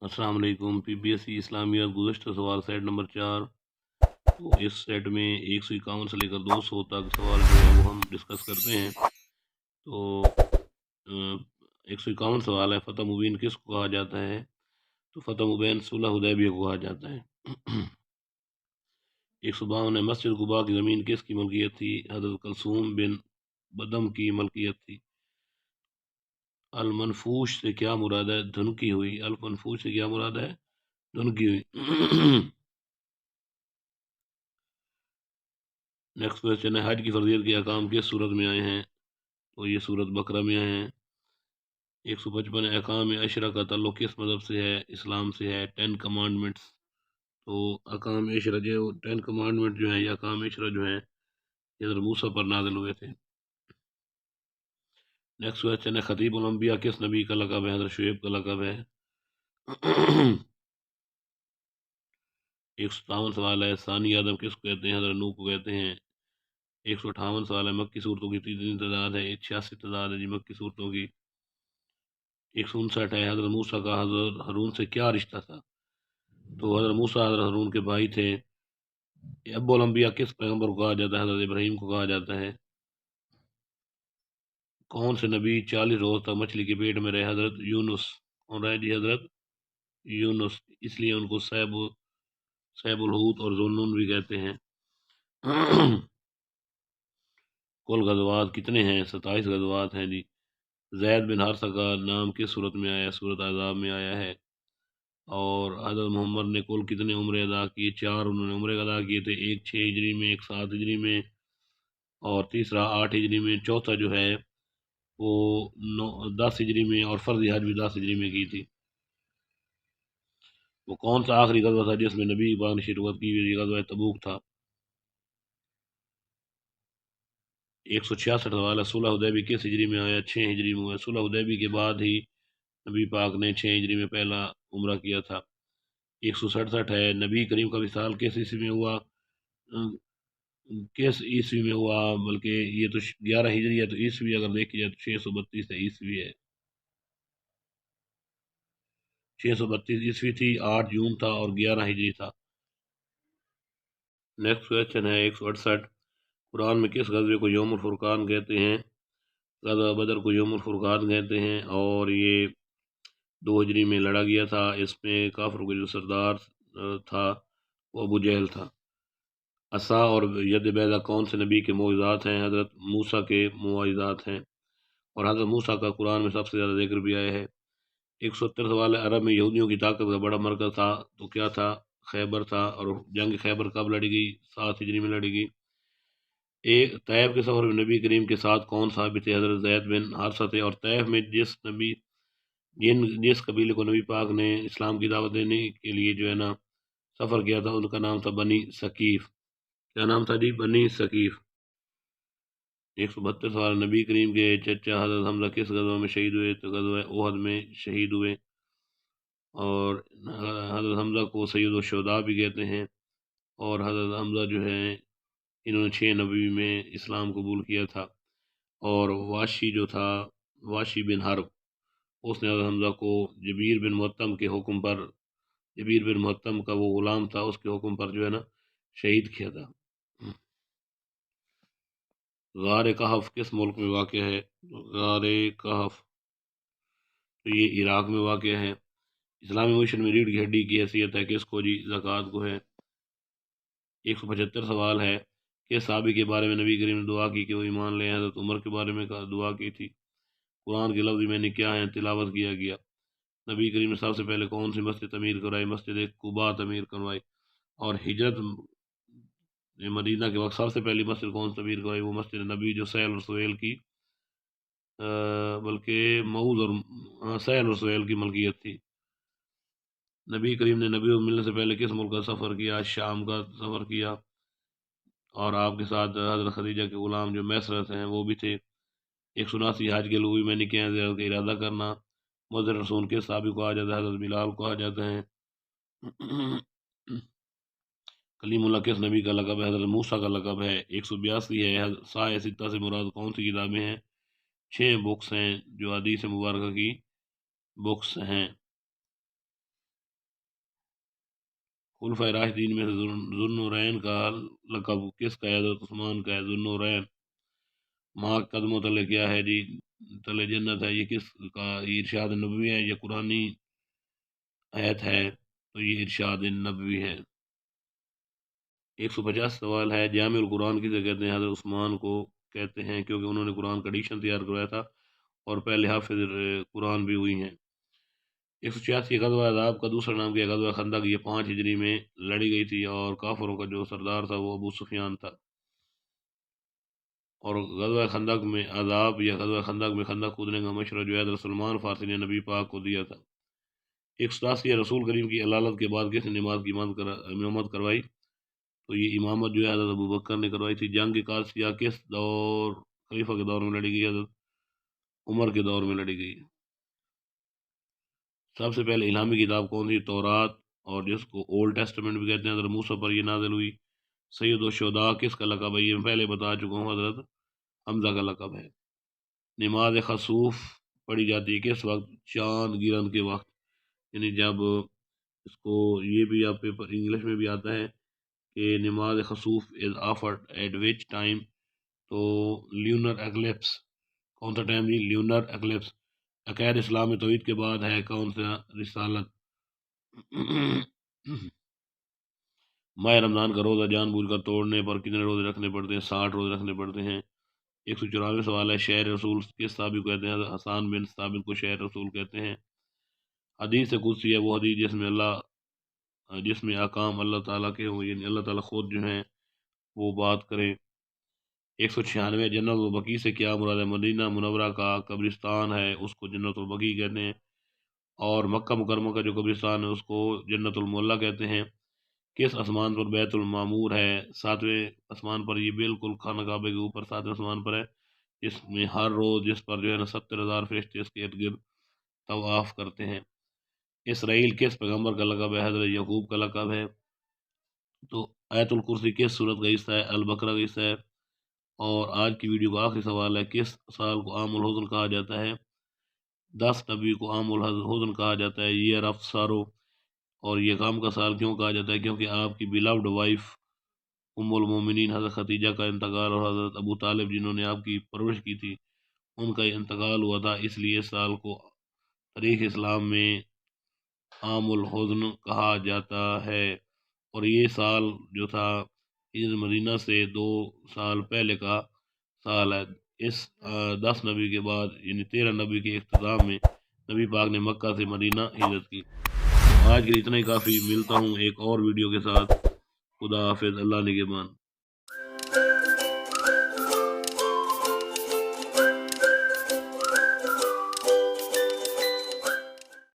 السلام علیکم۔ پی B S C اسلامیات گزشتہ سوال سیٹ نمبر 4۔ تو اس سیٹ میں 151 سے لے کر 200 تک سوال جو ہے وہ ہم ڈسکس کرتے ہیں۔ تو 151 سوال ہے، فتح مبین کس کو کہا جاتا ہے؟ تو فتح مبین صلح حدیبیہ کو کہا جاتا ہے۔ 152 ہے، مسجد قباء کی زمین کس کی ملکیت تھی؟ حضرت کلثوم بن بدم کی ملکیت تھی۔ المنفوش سے کیا مراد ہے؟ دھنکی ہوئی۔ المنفوش سے کیا مراد ہے؟ دھنکی ہوئی۔ نیکسٹ کوشچن ہے، حج کی فرضیت کے احکام کس صورت میں آئے ہیں؟ تو یہ صورت بقرہ میں آئے ہیں۔ 155 احکام عشرہ کا تعلق کس مذہب سے ہے؟ اسلام سے ہے۔ 10 کمانڈمنٹس، تو احکام عشرہ جو 10 کمانڈمنٹ جو ہیں یا احکام عشرہ جو ہیں یہ حضرت موسیٰ پر نازل ہوئے تھے۔ نیکسٹ کوشچن ہے، خطیب الانبیاء کس نبی کا لقب ہے؟ حضرت شعیب کا لقب ہے۔ 157 سوال ہے، ثانی آدم کس کو کہتے ہیں؟ حضرت نوح کو کہتے ہیں۔ 158 سوال ہے، مکی صورتوں کی کتنی تعداد ہے؟ 86 تعداد ہے جی مکی صورتوں کی۔ 159 ہے، حضرت موسیٰ کا حضرت ہارون سے کیا رشتہ تھا؟ تو حضرت موسیٰ حضرت ہارون کے بھائی تھے۔ ابو الانبیاء کس پیغمبر کو کہا جاتا ہے؟ حضرت ابراہیم کو کہا جاتا ہے۔ کون سے نبی 40 روز تک مچھلی کے پیٹ میں رہے؟ حضرت یونس۔ کون رہے جی؟ حضرت یونس، اس لیے ان کو سیب الحوت اور ذوالنون بھی کہتے ہیں۔ کل غزوات کتنے ہیں؟ 27 غزوات ہیں جی۔ زید بن حارثہ کا نام کس صورت میں آیا؟ صورت عذاب میں آیا ہے۔ اور حضرت محمد نے کل کتنے عمرے ادا کیے؟ 4 انہوں نے عمرے ادا کیے تھے، ایک 6 ہجری میں، ایک 7 ہجری میں، اور تیسرا 8 ہجری میں، چوتھا جو ہے وہ 10 ہجری میں، اور فرض حج بھی 10 ہجری میں کی تھی۔ وہ کون سا آخری غزوہ تھا جس میں نبی پاک نے شرکت کی ہوئی؟ غزوہ تبوک تھا۔ 166 سوال ہے، صلح حدیبیہ کس ہجری میں آیا؟ 6 ہجری میں ہوا۔ صلح حدیبیہ کے بعد ہی نبی پاک نے 6 ہجری میں پہلا عمرہ کیا تھا۔ 167 ہے، نبی کریم کا وصال کس عیسوی میں ہوا؟ کس عیسوی میں ہوا؟ بلکہ یہ تو 11 ہجری ہے، تو عیسوی اگر دیکھی جائے تو 632 عیسوی ہے۔ 632 عیسوی تھی، 8 جون تھا اور 11 ہجری تھا۔ نیکسٹ کوشچن ہے 168، قرآن میں کس غزوے کو یوم الفرقان کہتے ہیں؟ غزوہ بدر کو یوم الفرقان کہتے ہیں، اور یہ 2 ہجری میں لڑا گیا تھا۔ اس میں کافروں کا جو سردار تھا وہ ابو جہل تھا۔ عصا اور ید بیضا کون سے نبی کے معجزات ہیں؟ حضرت موسیٰ کے معجزات ہیں، اور حضرت موسیٰ کا قرآن میں سب سے زیادہ ذکر بھی آیا ہے۔ 170 سوال ہے، عرب میں یہودیوں کی طاقت کا بڑا مرکز تھا تو کیا تھا؟ خیبر تھا، اور جنگ خیبر کب لڑی گئی؟ 7 ہجری میں لڑی گئی۔ ایک طیف کے سفر میں نبی کریم کے ساتھ کون ثابت تھے؟ حضرت زید بن حارثہ تھے، اور طیف میں جس قبیلے کو نبی پاک نے اسلام کی دعوت دینے کے لیے جو ہے نا سفر کیا تھا، ان کا نام تھا بنی ثقیف۔ کیا نام تھا جی؟ بنی ثقیف۔ 172 سوال، نبی کریم کے چچا حضرت حمزہ کس غزوہ میں شہید ہوئے؟ تو غزوہ احد میں شہید ہوئے، اور حضرت حمزہ کو سید الشہداء بھی کہتے ہیں۔ اور حضرت حمزہ جو ہے انہوں نے 6 نبوی میں اسلام قبول کیا تھا، اور واشی جو تھا، واشی بن حرب، اس نے حضرت حمزہ کو جبیر بن محتم کے حکم پر، جبیر بن محتم کا وہ غلام تھا، اس کے حکم پر جو ہے نا شہید کیا تھا۔ غار کہف کس ملک میں واقع ہے؟ غار کہف تو یہ عراق میں واقع ہے۔ اسلامی مشن میں ریڑھ کی ہڈی کی حیثیت ہے کس کو جی؟ زکوٰۃ کو ہے۔ 175 سوال ہے، کہ صحابی کے بارے میں نبی کریم نے دعا کی کہ وہ ایمان لے؟ حضرت عمر کے بارے میں دعا کی تھی۔ قرآن کے لفظ میں نے کیا ہے؟ تلاوت کیا گیا۔ نبی کریم نے سب سے پہلے کون سی مسجد تعمیر کروائی؟ مسجد قباء تعمیر کروائی۔ اور ہجرت مدینہ کے وقت سب سے پہلی مسجد کون سی تعمیر کروائی؟ وہ مسجد نبی جو سہل اور سہیل کی بلکہ معوذ اور سہل اور سہیل کی ملکیت تھی۔ نبی کریم نے نبی ملنے سے پہلے کس ملک کا سفر کیا؟ شام کا سفر کیا، اور آپ کے ساتھ حضرت خدیجہ کے غلام جو میسرت ہیں وہ بھی تھے۔ 179 حج کے لوگ میں نے کیا زیارت کا ارادہ کرنا؟ مؤذن رسول کے صحابی کو کہا جاتا ہے؟ حضرت بلال کو کہا جاتا ہے۔ کلیم اللہ کس نبی کا لقب ہے؟ حضرت موسیٰ کا لقب ہے۔ 182 ہے، سایہ ستہ سے مراد کون سی کتابیں ہیں؟ 6 بکس ہیں جو حدیث مبارکہ کی بکس ہیں۔ خلفائے راشدین میں سے ذوالنورین کا لقب کس کا ہے؟ حضرت عثمان کا ہے ذوالنورین۔ ماں کے قدموں تلے کیا ہے جی؟ تلے جنت ہے۔ یہ کس کا؟ یہ ارشاد نبوی ہے، یہ قرآنی آیت ہے، تو یہ ارشاد نبوی ہے۔ 150 سوال ہے، جامع القرآن کسے کہتے ہیں؟ حضرت عثمان کو کہتے ہیں، کیونکہ انہوں نے قرآن کا ایڈیشن تیار کروایا تھا اور پہلے حافظ قرآن بھی ہوئی ہیں۔ 186 غزوہ احزاب کا دوسرا نام کیا؟ غزوہ خندق۔ یہ 5 ہجری میں لڑی گئی تھی اور کافروں کا جو سردار تھا وہ ابو سفیان تھا۔ اور غزوہ خندق میں عذاب یا غزوہ خندق میں خندق کودنے کا مشورہ جو ہے حضرت سلمان فارسی نے نبی پاک کو دیا تھا۔ 187 رسول کریم کی علالت کے بعد کس نے نماز کی امامت کروائی؟ تو یہ امامت جو ہے حضرت ابوبکر نے کروائی تھی۔ جنگ قادسیہ کس دور خلیفہ کے دور میں لڑی گئی؟ حضرت عمر کے دور میں لڑی گئی۔ سب سے پہلے الہامی کتاب کون سی؟ تورات، اور جس کو اولڈ ٹیسٹمنٹ بھی کہتے ہیں، حضرت موسیٰ پر یہ نازل ہوئی۔ سید الشہداء کس کا لقب ہے؟ یہ میں پہلے بتا چکا ہوں، حضرت حمزہ کا لقب ہے۔ نماز خسوف پڑھی جاتی ہے کس وقت؟ چاند گرن کے وقت، یعنی جب اس کو یہ بھی آپ پیپر انگلش میں بھی آتا ہے کہ نماز خسوف is offered at which time, تو لیونر ایکلپس کون سا ٹائم جی؟ Lunar eclipse. عقائد اسلام توحید کے بعد ہے کون سا؟ رسالت۔ ماہ رمضان کا روزہ جان بوجھ کر توڑنے پر کتنے روزے رکھنے پڑتے ہیں؟ 60 روزے رکھنے پڑتے ہیں۔ 194 سوال ہے، شہر رسول کس صحابی کو کہتے ہیں؟ حسان بن ثابت کو شہر رسول کہتے ہیں۔ حدیث قدسی ہے وہ حدیث جس میں احکام اللہ تعالیٰ کے ہوں، یعنی اللہ تعالیٰ خود جو ہیں وہ بات کریں۔ 196 جنت البقیع سے کیا مراد ہے؟ مدینہ منورہ کا قبرستان ہے اس کو جنت البقیع کہتے ہیں، اور مکہ مکرمہ کا جو قبرستان ہے اس کو جنت المعلیٰ کہتے ہیں۔ کس آسمان پر بیت المعمور ہے؟ 7ویں آسمان پر، یہ بالکل خانہ کعبہ کے اوپر 7ویں آسمان پر ہے، جس میں ہر روز جس پر جو ہے نا 70,000 فرشتے اس کے ارد گرد طواف کرتے ہیں۔ اسرائیل کس پیغمبر کا لقب ہے؟ حضرت یعقوب کا لقب ہے۔ تو آیت الکرسی کس صورت کا حصہ ہے؟ البقرہ کا حصہ ہے۔ اور آج کی ویڈیو کا آخری سوال ہے، کس سال کو عام الحزن کہا جاتا ہے؟ 10 نبی کو عام الحزن کہا جاتا ہے، ایئر آف سارو۔ اور یہ غم کا سال کیوں کہا جاتا ہے؟ کیونکہ آپ کی بیلوڈ وائف ام المومنین حضرت خدیجہ کا انتقال اور حضرت ابو طالب جنہوں نے آپ کی پرورش کی تھی ان کا انتقال ہوا تھا، اس لیے اس سال کو تاریخ اسلام میں عام الحزن کہا جاتا ہے۔ اور یہ سال جو تھا ہجرت مدینہ سے 2 سال پہلے کا سال ہے۔ اس 10 نبی کے بعد یعنی 13 نبی کے اختتام میں نبی پاک نے مکہ سے مدینہ ہجرت کی۔ آج کے لیے اتنا ہی کافی، ملتا ہوں ایک اور ویڈیو کے ساتھ۔ خدا حافظ، اللہ نگہبان۔